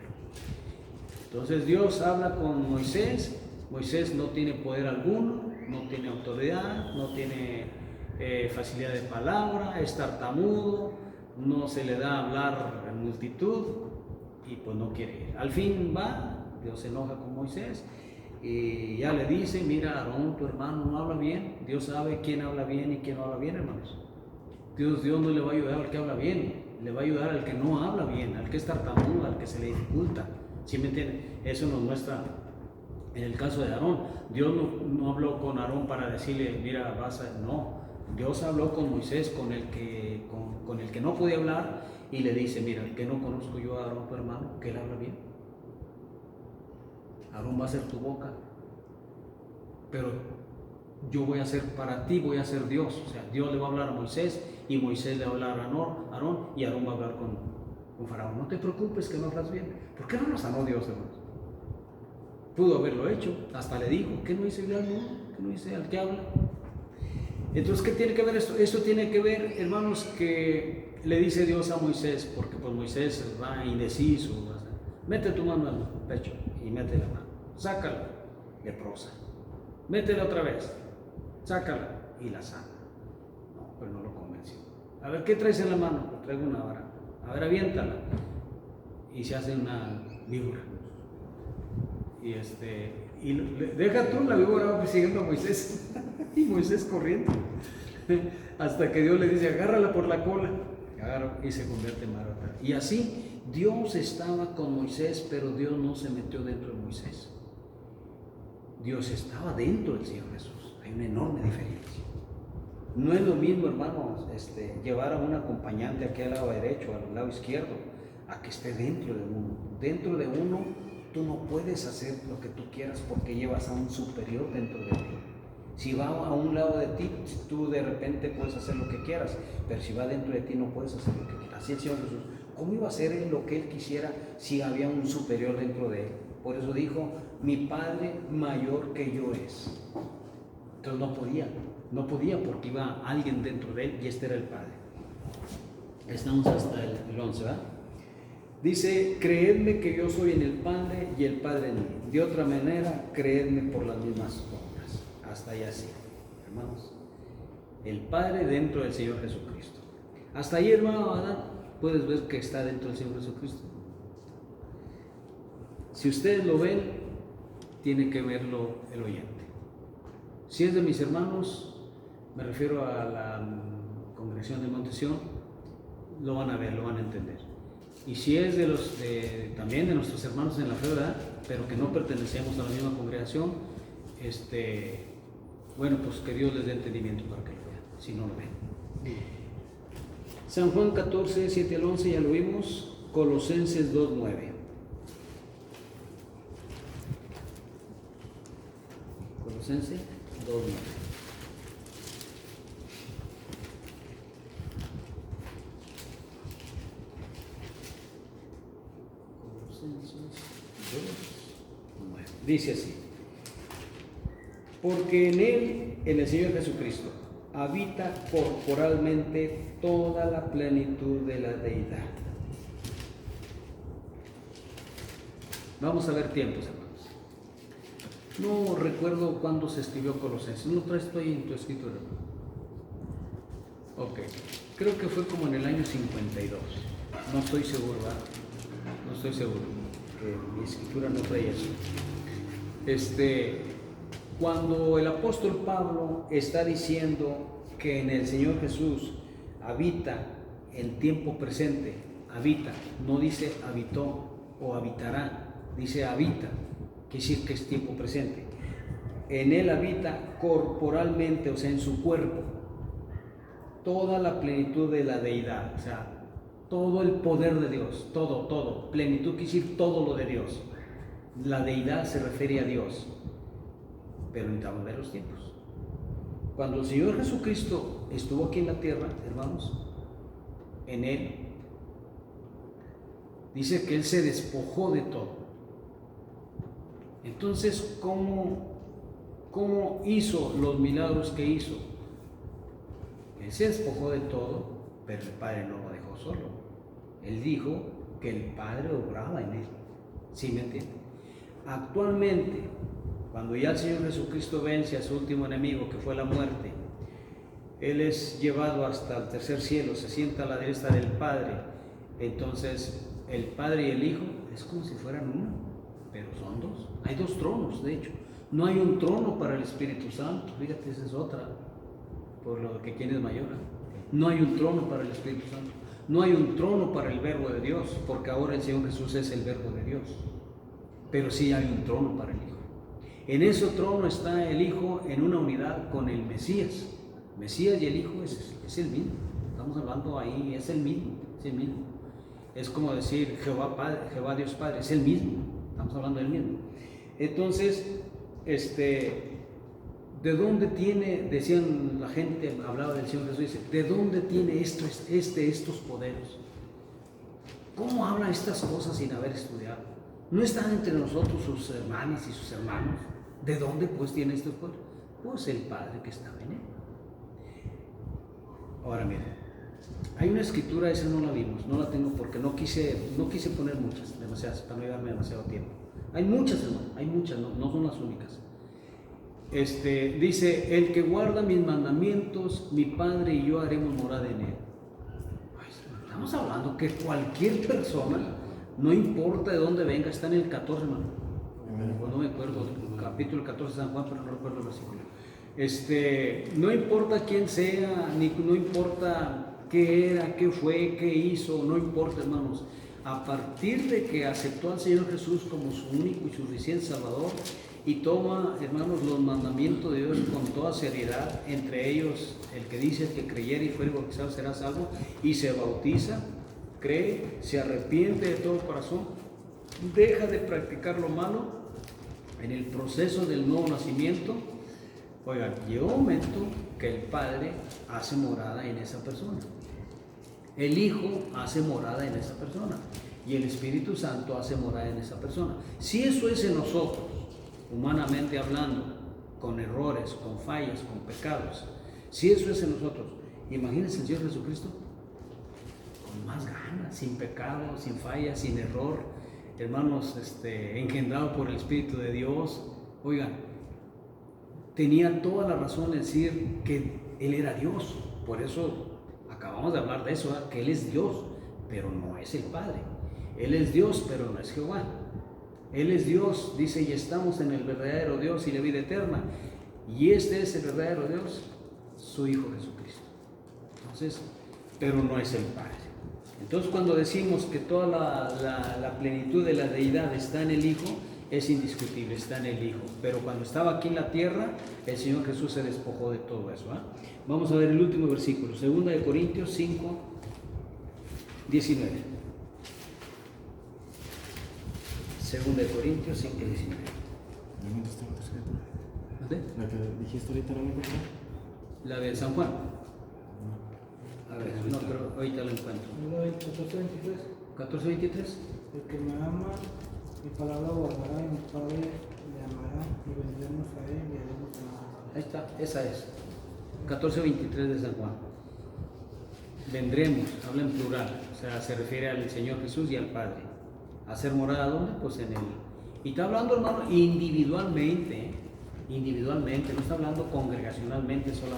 Entonces Dios habla con Moisés. Moisés no tiene poder alguno, no tiene autoridad, no tiene facilidad de palabra, es tartamudo, no se le da a hablar en multitud y pues no quiere ir. Al fin va, Dios se enoja con Moisés y ya le dice, mira, Aarón, tu hermano no habla bien. Dios sabe quién habla bien y quién no habla bien, hermanos. Dios no le va a ayudar al que habla bien, le va a ayudar al que no habla bien, al que es tartamudo, al que se le dificulta. ¿Sí me entienden? Eso nos muestra en el caso de Aarón. Dios no habló con Aarón para decirle, mira, no. Dios habló con Moisés, con el que no podía hablar, y le dice, mira, que no conozco yo a Aarón, tu hermano, que él habla bien. Aarón va a ser tu boca, pero yo voy a ser para ti, voy a ser Dios. O sea, Dios le va a hablar a Moisés y Moisés le va a hablar a Aarón y Aarón va a hablar con Faraón. No te preocupes que no hablas bien. ¿Por qué no lo sanó Dios, hermanos? Pudo haberlo hecho, hasta le dijo, ¿qué no dice Dios? ¿Qué no dice al que habla? Entonces, ¿qué tiene que ver esto? Esto tiene que ver, hermanos, que le dice Dios a Moisés, porque pues Moisés va indeciso, mete tu mano al pecho y mete la mano, sácala, leprosa, métela otra vez, sácala y la sana. No, pero no lo convenció. A ver, ¿qué traes en la mano? Pues traigo una vara. A ver, aviéntala. Y se hace una víbora. Y deja tú, la víbora va persiguiendo a Moisés. Y Moisés corriendo. Hasta que Dios le dice, agárrala por la cola. Agarra y se convierte en marota. Y así Dios estaba con Moisés, pero Dios no se metió dentro de Moisés. Dios estaba dentro del Señor Jesús. Hay una enorme diferencia. No es lo mismo, hermanos, llevar a un acompañante aquí al lado derecho, al lado izquierdo, a que esté dentro de uno. Dentro de uno, tú no puedes hacer lo que tú quieras porque llevas a un superior dentro de ti. Si va a un lado de ti, tú de repente puedes hacer lo que quieras, pero si va dentro de ti no puedes hacer lo que quieras. Así el Señor Jesús, ¿cómo iba a hacer él lo que él quisiera si había un superior dentro de él? Por eso dijo, mi Padre mayor que yo es. Entonces no podía porque iba alguien dentro de él y este era el Padre. Estamos hasta el 11, ¿verdad? Dice, creedme que yo soy en el Padre y el Padre en mí. De otra manera, creedme por las mismas obras. Hasta allá sí, hermanos. El Padre dentro del Señor Jesucristo. Hasta ahí, hermano Adán, puedes ver que está dentro del Señor Jesucristo. Si ustedes lo ven, tiene que verlo el oyente. Si es de mis hermanos, me refiero a la congregación de Montesión, lo van a ver, lo van a entender. Y si es también de nuestros hermanos en la fe, ¿verdad? Pero que no pertenecemos a la misma congregación, bueno, pues que Dios les dé entendimiento para que lo vean, si no lo ven. San Juan 14, 7 al 11, ya lo vimos. Colosenses 2, 9. Colosenses 2, 9. Dice así: porque en él, en el Señor Jesucristo, habita corporalmente toda la plenitud de la deidad. Vamos a ver tiempos, hermanos. No recuerdo cuándo se escribió Colosenses. ¿No traes esto ahí en tu escritura? Ok, creo que fue como en el año 52. No estoy seguro, ¿verdad? No estoy seguro. Mi escritura no trae eso. Cuando el apóstol Pablo está diciendo que en el Señor Jesús habita en tiempo presente, habita, no dice habitó o habitará, dice habita, quiere decir que es tiempo presente. En él habita corporalmente, o sea, en su cuerpo, toda la plenitud de la deidad, o sea, todo el poder de Dios, todo, plenitud quiere decir todo lo de Dios. La deidad se refiere a Dios, pero necesitamos ver los tiempos. Cuando el Señor Jesucristo estuvo aquí en la tierra, hermanos, en Él, dice que Él se despojó de todo. Entonces, ¿cómo hizo los milagros que hizo? Él se despojó de todo, pero el Padre no lo dejó solo. Él dijo que el Padre obraba en Él. ¿Sí me entiende? Actualmente, cuando ya el Señor Jesucristo vence a su último enemigo, que fue la muerte, Él es llevado hasta el tercer cielo, se sienta a la derecha del Padre. Entonces, el Padre y el Hijo es como si fueran uno, pero son dos. Hay dos tronos, de hecho. No hay un trono para el Espíritu Santo. Fíjate, esa es otra, por lo que quién es mayor. No hay un trono para el Espíritu Santo. No hay un trono para el Verbo de Dios, porque ahora el Señor Jesús es el Verbo de Dios. Pero sí hay un trono para el Hijo. En ese trono está el Hijo en una unidad con el Mesías. Mesías y el Hijo es el mismo. Estamos hablando ahí, es el mismo. Es como decir Jehová Padre, Jehová Dios Padre, es el mismo. Estamos hablando del mismo. Entonces, ¿de dónde tiene, decían la gente, hablaba del Señor Jesús, dice, ¿de dónde tiene estos poderes? ¿Cómo habla estas cosas sin haber estudiado? ¿No están entre nosotros sus hermanas y sus hermanos? ¿De dónde pues tiene estos poderes? Pues el Padre que estaba en él. Ahora miren, hay una escritura, esa no la vimos, no la tengo porque no quise poner muchas, demasiadas, para no llevarme demasiado tiempo. Hay muchas, hermano, hay muchas, no son las únicas. Dice, el que guarda mis mandamientos, mi Padre y yo haremos morada en él. Estamos hablando que cualquier persona, no importa de dónde venga, está en el 14, hermano. No me acuerdo, capítulo 14 de San Juan, pero no recuerdo el versículo. No importa quién sea, no importa qué era, qué fue, qué hizo, no importa, hermanos. A partir de que aceptó al Señor Jesús como su único y suficiente Salvador y toma, hermanos, los mandamientos de Dios con toda seriedad, entre ellos el que dice que creyere y fuere bautizado será salvo, y se bautiza, cree, se arrepiente de todo corazón, deja de practicar lo malo en el proceso del nuevo nacimiento. Oigan, llega un momento que el Padre hace morada en esa persona, el Hijo hace morada en esa persona y el Espíritu Santo hace morada en esa persona. Si eso es en nosotros, humanamente hablando, con errores, con fallas, con pecados. Si eso es en nosotros, imagínense el Señor Jesucristo con más ganas, sin pecado, sin fallas, sin error, hermanos, engendrado por el Espíritu de Dios. Oigan, tenía toda la razón de decir que Él era Dios. Por eso acabamos de hablar de eso, que Él es Dios, pero no es el Padre. Él es Dios, pero no es Jehová. Él es Dios, dice, y estamos en el verdadero Dios y la vida eterna. Y este es el verdadero Dios, su Hijo Jesucristo. Entonces, pero no es el Padre. Entonces, cuando decimos que toda la plenitud de la deidad está en el Hijo, es indiscutible, está en el Hijo. Pero cuando estaba aquí en la tierra, el Señor Jesús se despojó de todo eso. Vamos a ver el último versículo, 2 Corintios 5, 19. 2 Corintios 5, 19. ¿La que dijiste ahorita era la persona? La de San Juan. A ver, no, pero ahorita la encuentro. 14:23. 14:23. El que me ama, mi palabra guardará, y mi Padre le amará, y vendremos a él y haremos a él. Ahí está, esa es. 14:23 de San Juan. Vendremos, habla en plural, o sea, se refiere al Señor Jesús y al Padre. ¿Hacer morada dónde? Pues en él. Y está hablando, hermano, individualmente, individualmente, no está hablando congregacionalmente solo.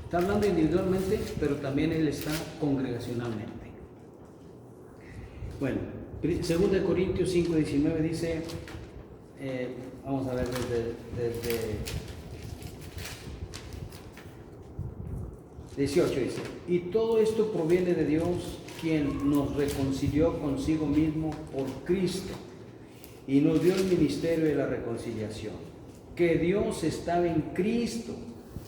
Está hablando individualmente, pero también Él está congregacionalmente. Bueno, 2 Corintios 5, 19 dice, vamos a ver desde 18 dice, y todo esto proviene de Dios, quien nos reconcilió consigo mismo por Cristo y nos dio el ministerio de la reconciliación. Que Dios estaba en Cristo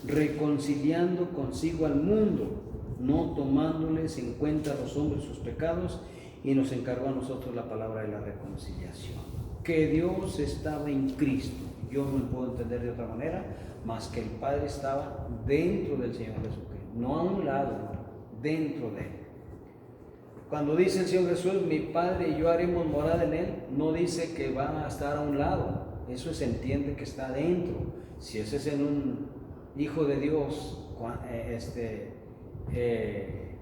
reconciliando consigo al mundo, no tomándoles en cuenta a los hombres sus pecados, y nos encargó a nosotros la palabra de la reconciliación. Que Dios estaba en Cristo. Yo no puedo entender de otra manera más que el Padre estaba dentro del Señor Jesucristo, no a un lado, dentro de Él. Cuando dice el Señor Jesús, mi Padre y yo haremos morada en Él, no dice que va a estar a un lado. Eso se entiende que está dentro. Si ese es en un Hijo de Dios,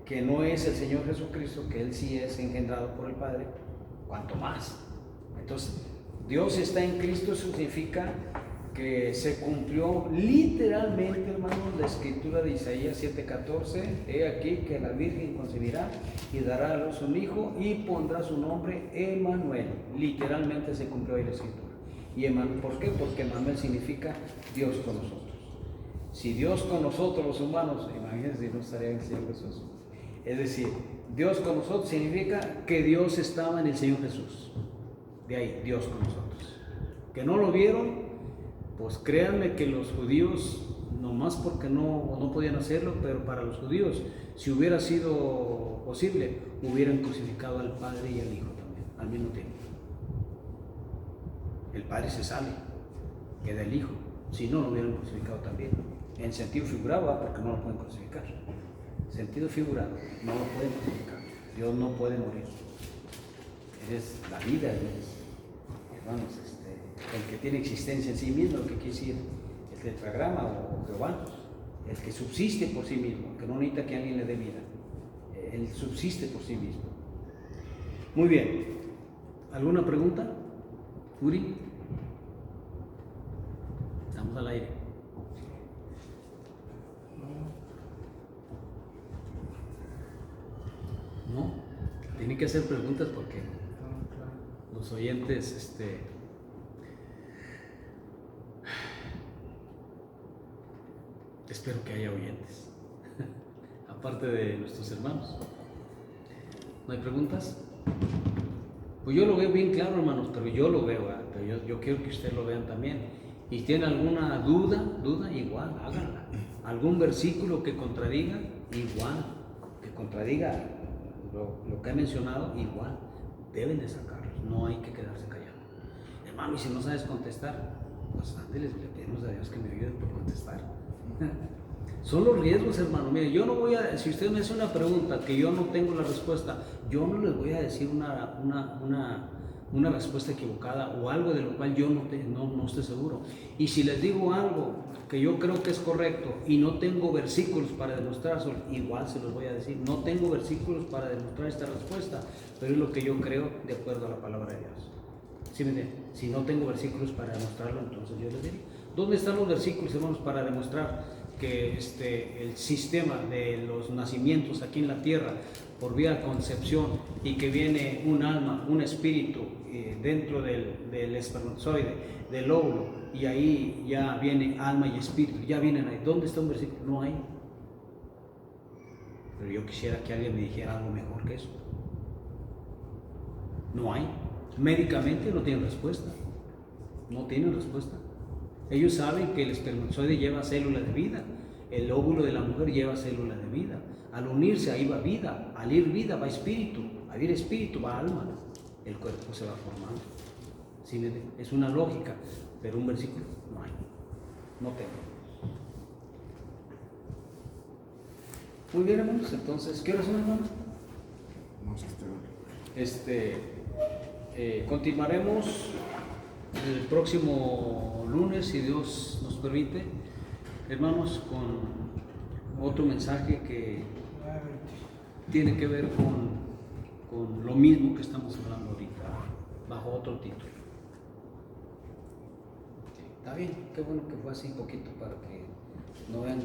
que no es el Señor Jesucristo, que Él sí es engendrado por el Padre, cuanto más. Entonces, Dios está en Cristo, eso significa que se cumplió literalmente, hermanos, la escritura de Isaías 7:14. He aquí que la Virgen concebirá y dará a luz un hijo y pondrá su nombre Emmanuel. Literalmente se cumplió ahí la escritura. ¿Y por qué? Porque Emmanuel significa Dios con nosotros. Si Dios con nosotros los humanos, imagínense si no estaría en el Señor Jesús. Es decir, Dios con nosotros significa que Dios estaba en el Señor Jesús. De ahí, Dios con nosotros. Que no lo vieron, pues créanme que los judíos, nomás porque no podían hacerlo, pero para los judíos, si hubiera sido posible, hubieran crucificado al Padre y al Hijo también, al mismo tiempo. El Padre se sale, queda el Hijo, si no, lo hubieran crucificado también. En sentido figurado, porque no lo pueden crucificar. Sentido figurado, no lo pueden crucificar. Dios no puede morir. Es la vida, hermanos, el que tiene existencia en sí mismo, el que quiere decir el tetragrama o Jehová, el que subsiste por sí mismo, que no necesita que alguien le dé vida. Él subsiste por sí mismo. Muy bien. ¿Alguna pregunta? Uri. Estamos al aire. No, tienen que hacer preguntas porque los oyentes, espero que haya oyentes, aparte de nuestros hermanos. ¿No hay preguntas? Pues yo lo veo bien claro, hermanos, pero yo lo veo, pero yo quiero que ustedes lo vean también. Y si tienen alguna duda, igual, háganla. Algún versículo que contradiga, igual, que contradiga lo que he mencionado, igual, deben de sacarlos, no hay que quedarse callados. Hermano, y si no sabes contestar, pues ándeles, le pedimos a Dios que me ayude por contestar. Son los riesgos, hermano. Mire, yo no voy a, si usted me hace una pregunta que yo no tengo la respuesta, yo no les voy a decir una respuesta equivocada o algo de lo cual yo no estoy seguro. Y si les digo algo que yo creo que es correcto y no tengo versículos para demostrárselo, igual se los voy a decir, no tengo versículos para demostrar esta respuesta, pero es lo que yo creo de acuerdo a la palabra de Dios. ¿Sí me entienden? Si no tengo versículos para demostrarlo, entonces yo les diría, ¿dónde están los versículos, hermanos, para demostrar que el sistema de los nacimientos aquí en la tierra por vía de concepción y que viene un alma, un espíritu dentro del espermatozoide, del óvulo, y ahí ya viene alma y espíritu, ya vienen ahí? ¿Dónde está un versículo? No hay. Pero yo quisiera que alguien me dijera algo mejor que eso. No hay. Médicamente no tienen respuesta. No tienen respuesta. Ellos saben que el espermatozoide lleva células de vida, el óvulo de la mujer lleva células de vida. Al unirse ahí va vida, al ir vida va espíritu, al ir espíritu va alma, el cuerpo se va formando. ¿Sí? Es una lógica, pero un versículo no hay, no tengo. Muy bien, hermanos, entonces, ¿qué hora son, hermanos? Continuaremos el próximo lunes, si Dios nos permite, hermanos, con otro mensaje que tiene que ver con lo mismo que estamos hablando ahorita, bajo otro título. Está bien, qué bueno que fue así poquito para que no vean